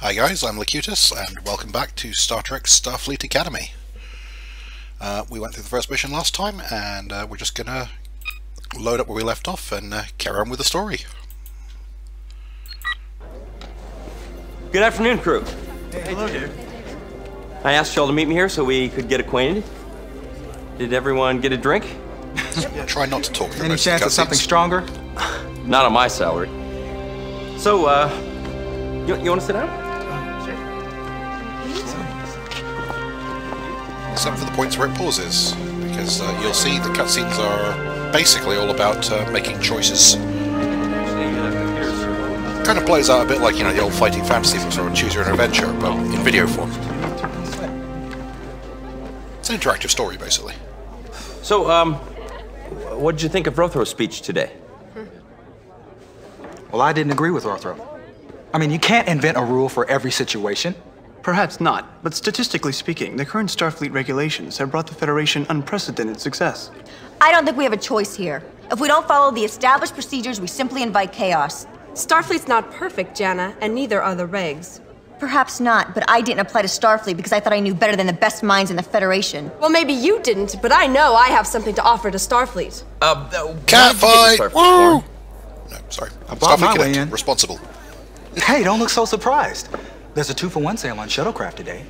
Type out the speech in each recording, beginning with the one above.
Hi guys, I'm Locutus, and welcome back to Star Trek Starfleet Academy. We went through the first mission last time, and we're just gonna load up where we left off and carry on with the story. Good afternoon, crew. Hey, hello, dude. I asked y'all to meet me here so we could get acquainted. Did everyone get a drink? Try not to talk through Any most chance of of something stronger? Not on my salary. So, you want to sit down? Except for the points where it pauses, because you'll see the cutscenes are basically all about making choices. Kind of plays out a bit like, you know, the old fighting fantasy sort of choose your own adventure, but in video form. It's an interactive story, basically. So, what did you think of Rothro's speech today? Well, I didn't agree with Rothro. I mean, you can't invent a rule for every situation. Perhaps not, but statistically speaking, the current Starfleet regulations have brought the Federation unprecedented success. I don't think we have a choice here. If we don't follow the established procedures, we simply invite chaos. Starfleet's not perfect, Jana, and neither are the regs. Perhaps not, but I didn't apply to Starfleet because I thought I knew better than the best minds in the Federation. Well, maybe you didn't, but I know I have something to offer to Starfleet. Cat fight! Woo! No, sorry. About my Starfleet way Cadet, in. responsible. Hey, don't look so surprised. There's a 2-for-1 sale on shuttlecraft today.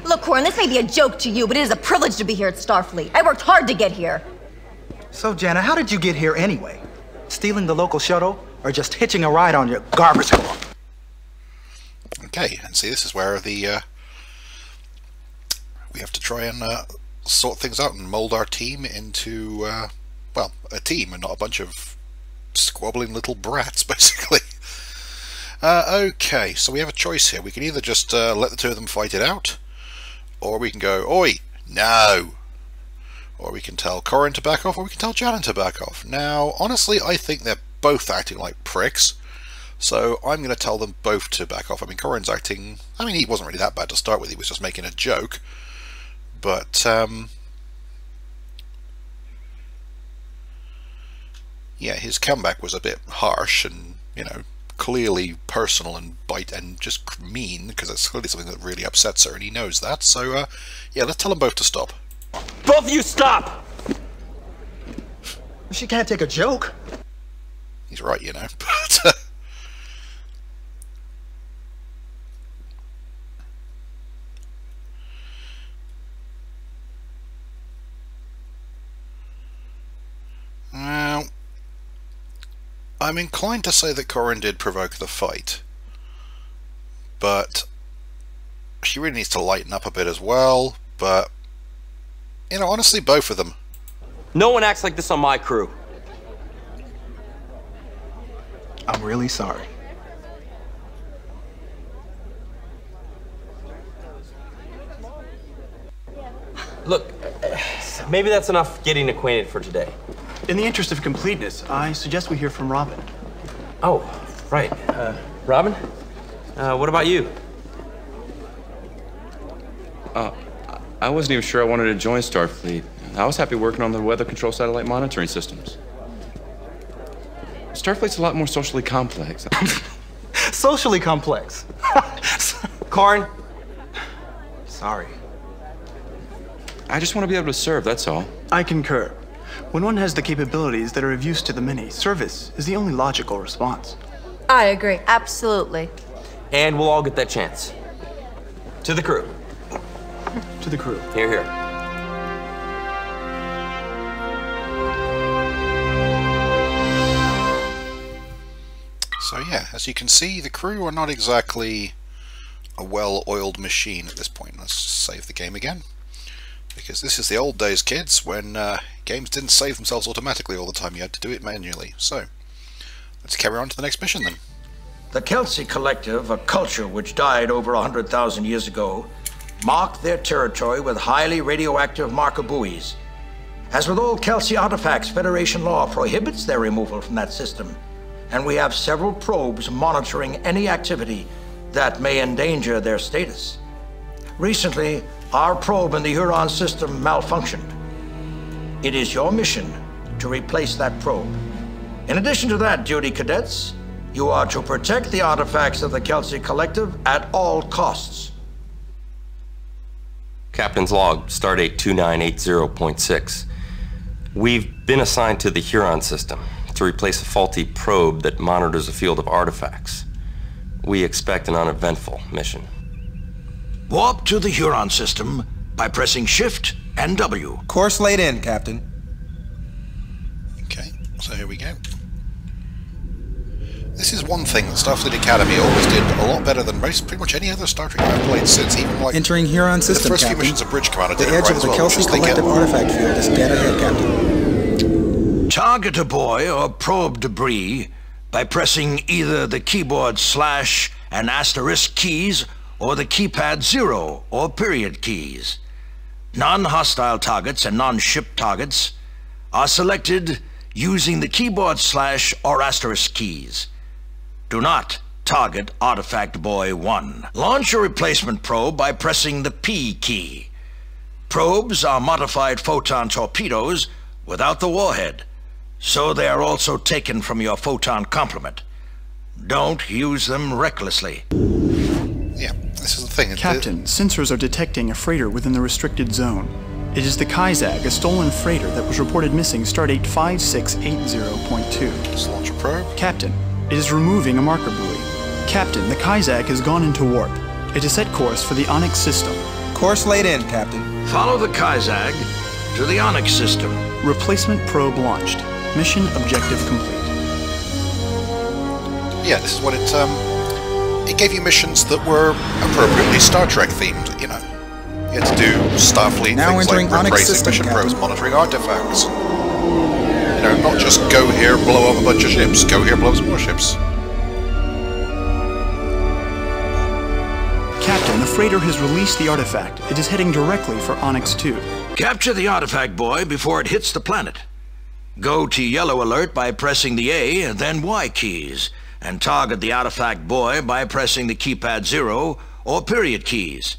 Look, Corin, this may be a joke to you, but it is a privilege to be here at Starfleet. I worked hard to get here. So, Jana, how did you get here anyway? Stealing the local shuttle or just hitching a ride on your garbage truck? Okay, and see, this is where the we have to try and sort things out and mold our team into, well, a team and not a bunch of squabbling little brats, basically. Okay, so we have a choice here. We can either just let the two of them fight it out, or we can go, oi, no! Or we can tell Corin to back off, or we can tell Janet to back off. Now, honestly, I think they're both acting like pricks, so I'm going to tell them both to back off. I mean, Corin's acting... I mean, he wasn't really that bad to start with, he was just making a joke. But, yeah, his comeback was a bit harsh and, you know, clearly personal and just mean, because it's clearly something that really upsets her, and he knows that. So, yeah, let's tell them both to stop. Both of you stop! She can't take a joke. He's right, you know, but... Well, I'm inclined to say that Corin did provoke the fight, but she really needs to lighten up a bit as well. But, you know, honestly, both of them. No one acts like this on my crew. I'm really sorry. Look, maybe that's enough getting acquainted for today. In the interest of completeness, I suggest we hear from Robin. Oh, right. Robin? What about you? I wasn't even sure I wanted to join Starfleet. I was happy working on the weather control satellite monitoring systems. Starfleet's a lot more socially complex. Socially complex. Corin? Sorry. I just want to be able to serve, that's all. I concur. When one has the capabilities that are of use to the many, service is the only logical response. I agree. Absolutely. And we'll all get that chance. To the crew. To the crew. Here, here. So yeah, as you can see, the crew are not exactly a well-oiled machine at this point. Let's just save the game again, because this is the old days, kids, when games didn't save themselves automatically all the time. You had to do it manually. So let's carry on to the next mission then. The Kelsey Collective, a culture which died over 100,000 years ago, marked their territory with highly radioactive marker buoys. As with all Kelsey artifacts, Federation law prohibits their removal from that system, and we have several probes monitoring any activity that may endanger their status. Recently, our probe in the Huron system malfunctioned. It is your mission to replace that probe. In addition to that, duty cadets, You are to protect the artifacts of the Kelsey Collective at all costs. Captain's log, stardate 2980.6. We've been assigned to the Huron system to replace a faulty probe that monitors a field of artifacts. We expect an uneventful mission. Warp to the Huron system by pressing Shift and W. Course laid in, Captain. Okay, so here we go. This is one thing that Starfleet Academy always did a lot better than pretty much any other Star Trek I've played since. Even like Entering Huron system, the first Captain. few missions of Bridge Commander The did it edge right of as the well. Kelsey Collective artifact field is dead ahead, Captain. Target a buoy or probe debris by pressing either the keyboard / and asterisk keys or the keypad 0 or period keys. Non-hostile targets and non-ship targets are selected using the keyboard / or asterisk keys. Do not target Artifact Buoy 1. Launch a replacement probe by pressing the P key. Probes are modified photon torpedoes without the warhead, so they are also taken from your photon complement. Don't use them recklessly. Yeah, this is the thing. Captain, sensors are detecting a freighter within the restricted zone. It is the Kaizag, a stolen freighter that was reported missing stardate 5680.2. Let's launch a probe. Captain, it is removing a marker buoy. Captain, the Kaizag has gone into warp. It is set course for the Onyx system. Course laid in, Captain. Follow the Kaizag to the Onyx system. Replacement probe launched. Mission objective complete. Yeah, this is what it gave you missions that were appropriately Star Trek themed, you know. You had to do Starfleet Now things entering like Onyx replacing system, mission Captain. probes, monitoring artifacts. You know, not just go here, blow up a bunch of ships. Go here, blow up some more ships. Captain, the freighter has released the artifact. It is heading directly for Onyx 2. Capture the artifact buoy before it hits the planet. Go to yellow alert by pressing the A and then Y keys, and target the artifact buoy by pressing the keypad 0 or period keys.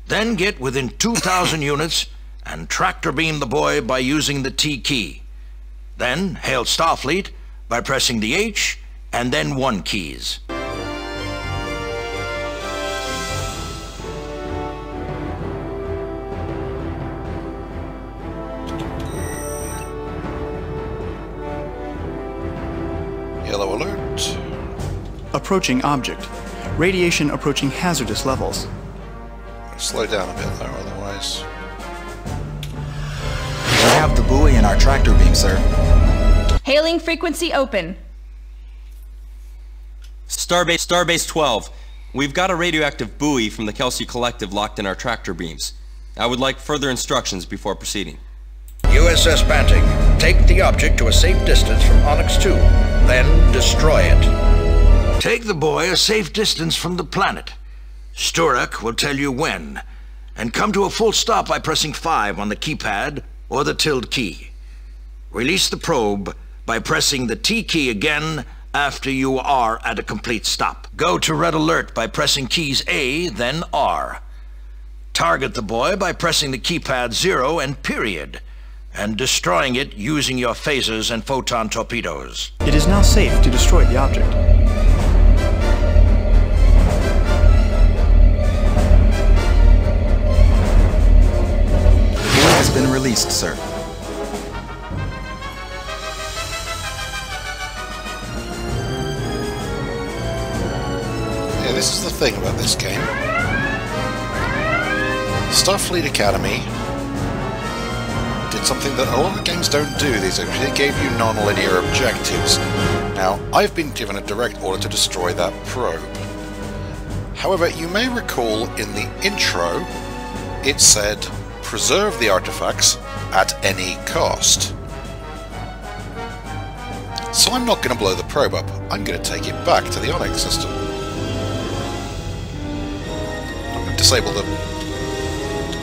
Then get within 2,000 units and tractor beam the buoy by using the T key. Then hail Starfleet by pressing the H and then 1 keys. Yellow alert. Approaching object. Radiation approaching hazardous levels. Slow down a bit though, otherwise. We have the buoy in our tractor beam, sir. Hailing frequency open. Starbase 12. We've got a radioactive buoy from the Kelsey Collective locked in our tractor beams. I would like further instructions before proceeding. USS Banting, take the object to a safe distance from Onyx 2, then destroy it. Take the buoy a safe distance from the planet. Sturek will tell you when, and come to a full stop by pressing 5 on the keypad or the tilde key. Release the probe by pressing the T key again after you are at a complete stop. Go to red alert by pressing keys A, then R. Target the buoy by pressing the keypad 0 and period, and destroying it using your phasers and photon torpedoes. It is now safe to destroy the object. The buoy has been released, sir. Yeah, this is the thing about this game. Starfleet Academy did something that a lot of games don't do these days. They gave you non-linear objectives. Now, I've been given a direct order to destroy that probe. However, you may recall in the intro, it said, preserve the artifacts at any cost. So I'm not going to blow the probe up. I'm going to take it back to the Onyx system. I'm going to disable them.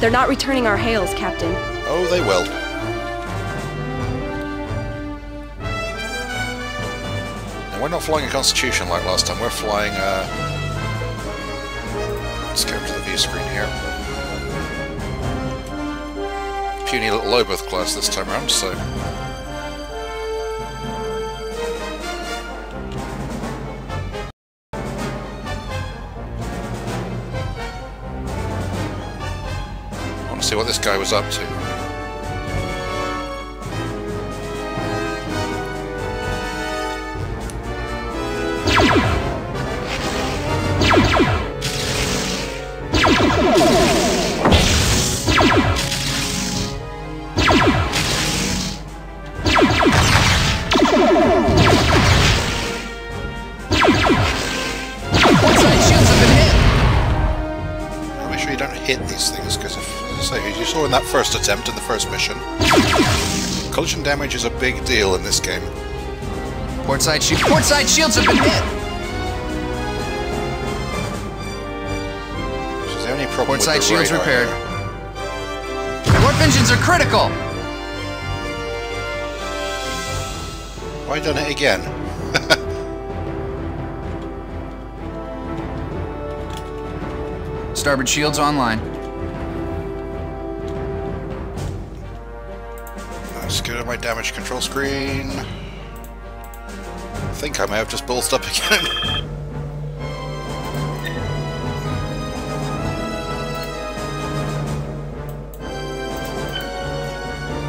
They're not returning our hails, Captain. Oh, they will. Now, we're not flying a Constitution like last time. We're flying let's go to the view screen here. Puny little Lobeth class this time around, so... see what this guy was up to. Hit these things, because as you saw in that first attempt in the first mission, collision damage is a big deal in this game. Portside shields have been hit. Which is the only problem Portside with the shields radar repaired. here. Warp engines are critical. Why done it again? Starboard shields online. Let's go to my damage control screen. I think I may have just ballsed up again.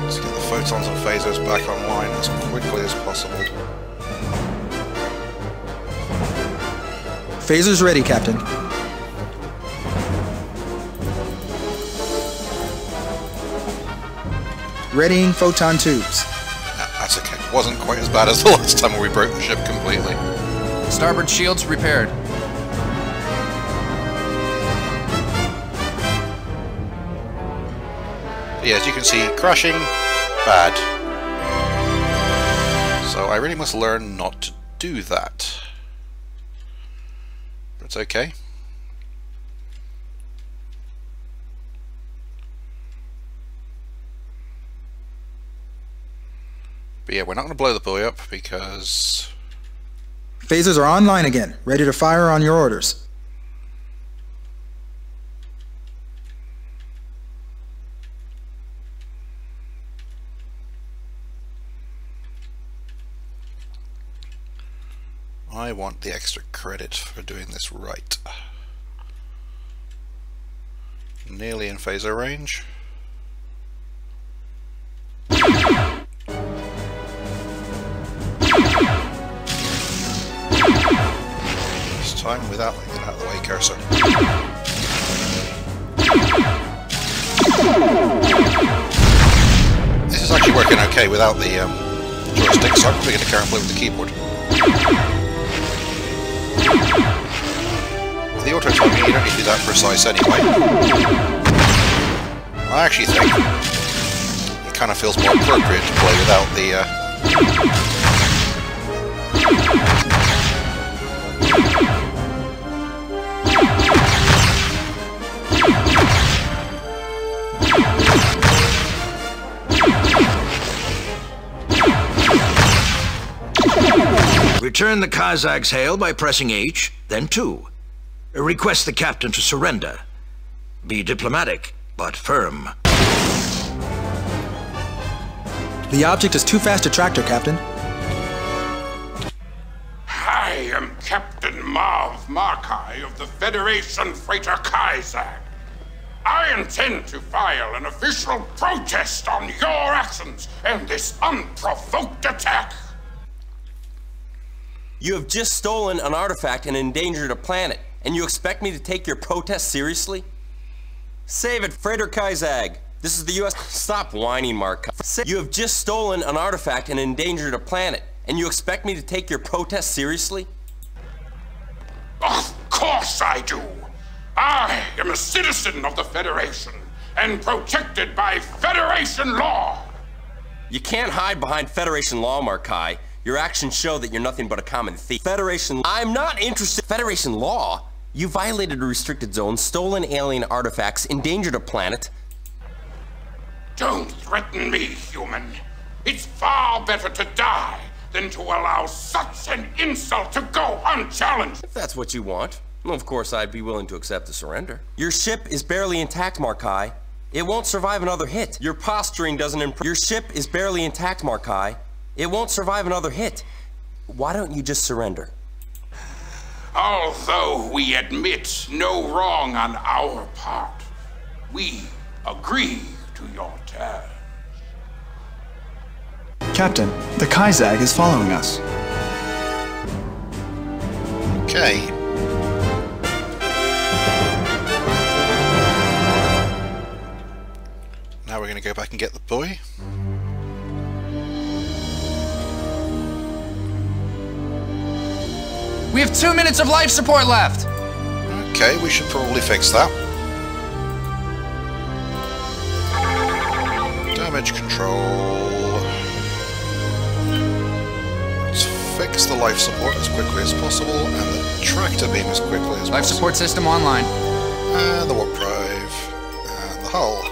Let's get the photons and phasers back online as quickly as possible. Phasers ready, Captain. Readying photon tubes. That's okay. It wasn't quite as bad as the last time where we broke the ship completely. Starboard shields repaired. Yeah, as you can see, crashing, bad. So I really must learn not to do that. But it's okay. But yeah, we're not going to blow the buoy up because... Phasers are online again, ready to fire on your orders. I want the extra credit for doing this right. Nearly in phaser range. This time without getting out of the way, cursor. This is actually working okay without the joystick, so I'm probably going to carry on playing with the keyboard. The auto timing, you don't need to be that precise anyway. I actually think it kind of feels more appropriate to play without the Return the Kazak's hail by pressing H, then 2. Request the captain to surrender. Be diplomatic, but firm. The object is too fast to tractor, Captain. I am Captain Marv Markai of the Federation freighter Kazak. I intend to file an official protest on your actions and this unprovoked attack. You have just stolen an artifact and endangered a planet, and you expect me to take your protest seriously? Save it, Freighter Kaizag. This is the U.S. Stop whining, Mark. You have just stolen an artifact and endangered a planet, and you expect me to take your protest seriously? Of course I do. I am a citizen of the Federation and protected by Federation law. You can't hide behind Federation law, Markai. Your actions show that you're nothing but a common thief. Federation... I'm not interested... Federation law? You violated a restricted zone, stolen alien artifacts, endangered a planet. Don't threaten me, human. It's far better to die than to allow such an insult to go unchallenged. If that's what you want, well, of course I'd be willing to accept the surrender. Your ship is barely intact, Markai. It won't survive another hit. Your posturing doesn't improve. Your ship is barely intact, Markai. It won't survive another hit. Why don't you just surrender? Although we admit no wrong on our part, we agree to your terms. Captain, the Kaizag is following us. Okay. Now we're going to go back and get the buoy. We have 2 minutes of life support left! Okay, we should probably fix that. Damage control. Let's fix the life support as quickly as possible, and the tractor beam as quickly as possible. Life support system online. And the warp drive. And the hull.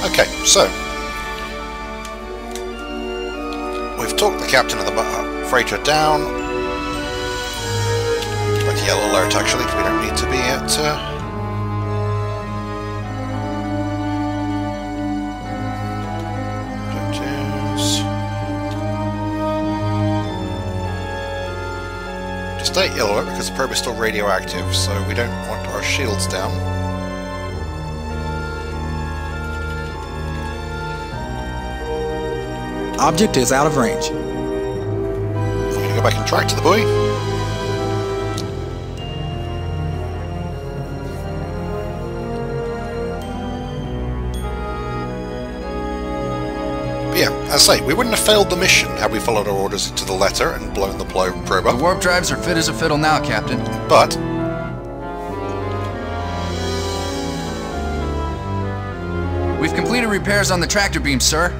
Okay, so we've talked the captain of the freighter down. Like a yellow alert, actually, we don't need to be at objectives. Just stay yellow alert because the probe is still radioactive, so we don't want our shields down. Object is out of range. I'm going to go back and track to the buoy. But yeah, as I say, we wouldn't have failed the mission had we followed our orders to the letter and blown the probe up. The warp drives are fit as a fiddle now, Captain. But we've completed repairs on the tractor beam, sir.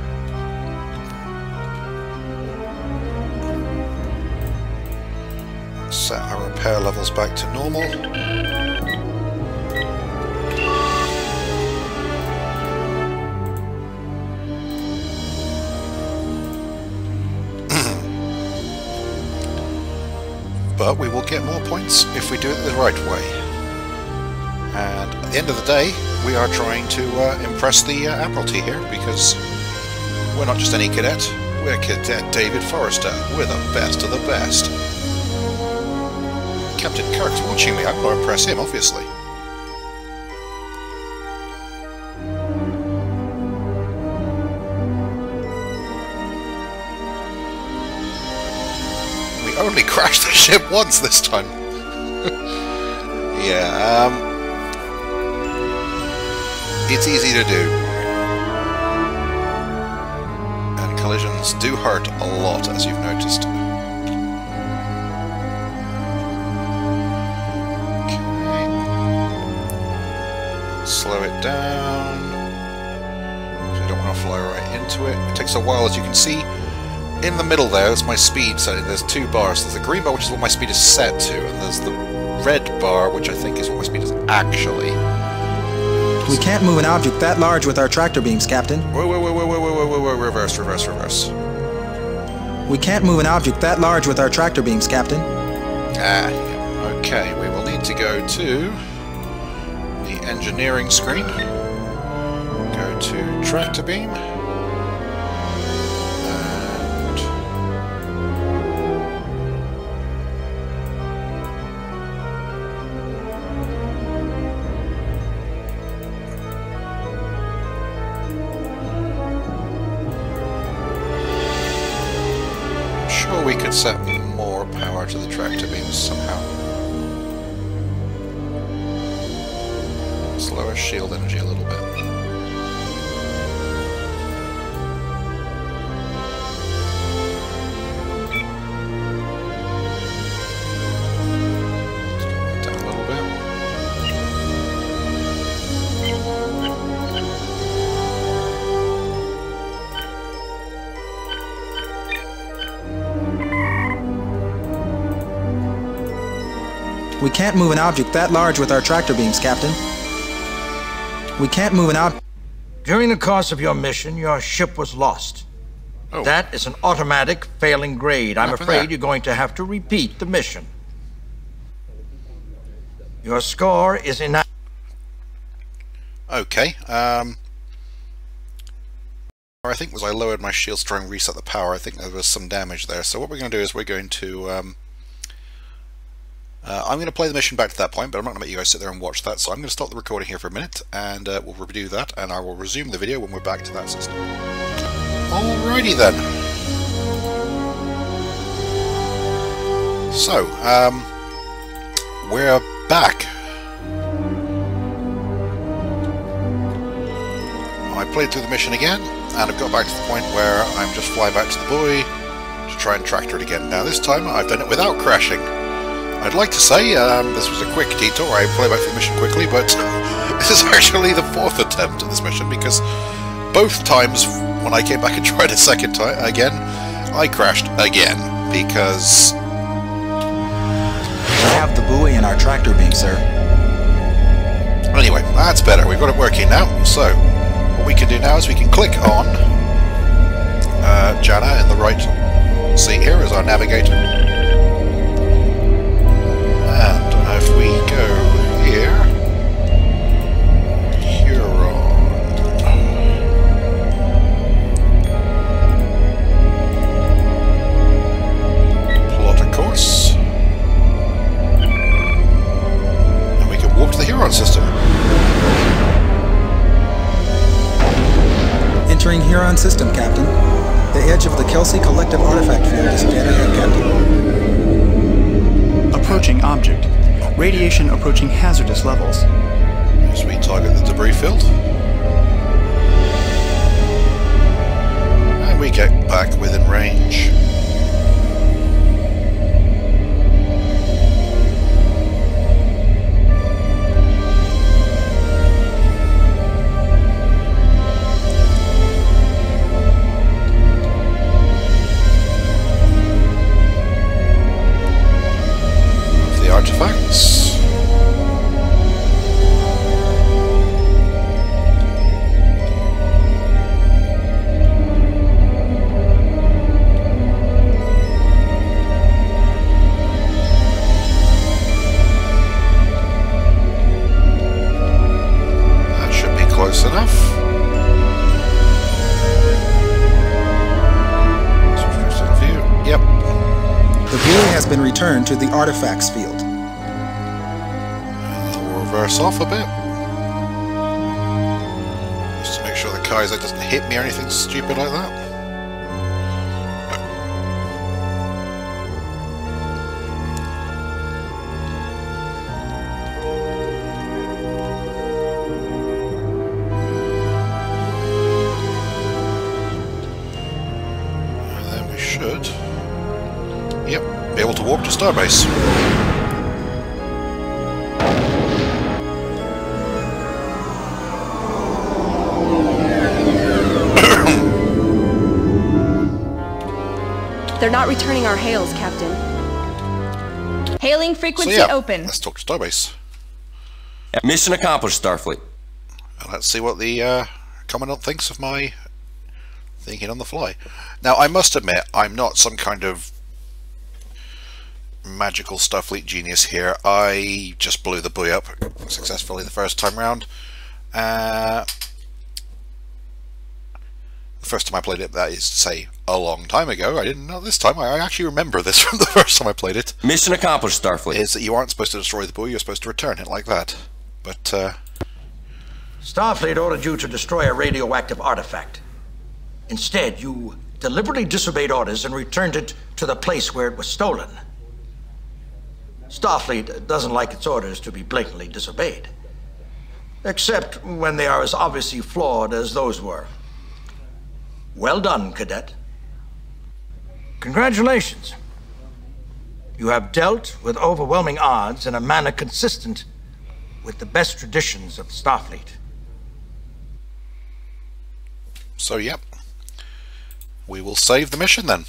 set our repair levels back to normal. But we will get more points if we do it the right way. And at the end of the day, we are trying to impress the Admiralty here, because we're not just any cadet, we're Cadet David Forrester. We're the best of the best. Captain Kirk's watching me, I've got to impress him, obviously. We only crashed the ship once this time. Yeah, it's easy to do. And collisions do hurt a lot, as you've noticed. Slow it down. So you don't want to fly right into it. It takes a while, as you can see. In the middle there, that's my speed setting. There's two bars. There's the green bar, which is what my speed is set to, and there's the red bar, which I think is what my speed is actually. We can't move an object that large with our tractor beams, Captain. Whoa, reverse. We can't move an object that large with our tractor beams, Captain. Ah, yeah. Okay, we will need to go to the engineering screen. Go to tractor beam. We could set more power to the tractor beams somehow. Slow our shield energy a little bit. Slow that down a little bit. We can't move an object that large with our tractor beams, Captain. We can't move an object. During the course of your mission, your ship was lost. Oh. That is an automatic failing grade. I'm Not for afraid that. you're going to have to repeat the mission. Your score is in... Okay, I think was I lowered my shields to try and reset the power. I think there was some damage there. So what we're going to do is we're going to... I'm going to play the mission back to that point, but I'm not going to make you guys sit there and watch that. So I'm going to stop the recording here for a minute, and we'll review that, and I will resume the video when we're back to that system. Alrighty then. So, we're back. I played through the mission again, and I've got back to the point where I'm just flying back to the buoy to try and tractor it again. Now this time I've done it without crashing. I'd like to say this was a quick detour. I played back to the mission quickly, but this is actually the 4th attempt at this mission, because both times when I came back and tried a second time again, I crashed again, because... We have the buoy and our tractor beam, sir. Anyway, that's better. We've got it working now, so... What we can do now is we can click on Jana in the right seat here as our navigator. And if we go here, Huron. Plot a course. And we can warp to the Huron system. Entering Huron system, Captain. The edge of the Kelsey Collective artifact field is dead ahead, Captain. Approaching object. Radiation approaching hazardous levels. As we target the debris field. And we get back within range. Artifacts. That should be close enough. Yep. The buoy has been returned to the artifacts field. Reverse off a bit. Just to make sure the Kaiser doesn't hit me or anything stupid like that. And then we should, yep, be able to warp to Starbase. They're not returning our hails, Captain. Hailing frequency open. Let's talk to Starbase. Mission accomplished, Starfleet. And let's see what the Commandant thinks of my thinking on the fly. Now, I must admit, I'm not some kind of magical Starfleet genius here. I just blew the buoy up successfully the first time round. The first time I played it, that is to say, a long time ago. I didn't know this time. I actually remember this from the first time I played it. Mission accomplished, Starfleet. Is that you aren't supposed to destroy the buoy, you're supposed to return it like that. But, Starfleet ordered you to destroy a radioactive artifact. Instead, you deliberately disobeyed orders and returned it to the place where it was stolen. Starfleet doesn't like its orders to be blatantly disobeyed. Except when they are as obviously flawed as those were. Well done, Cadet. Congratulations. You have dealt with overwhelming odds in a manner consistent with the best traditions of Starfleet. So, yep. We will save the mission then.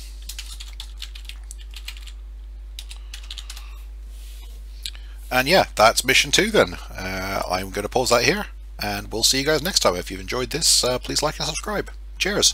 And yeah, that's mission 2 then. I'm going to pause that here, and we'll see you guys next time. If you've enjoyed this, please like and subscribe. Cheers.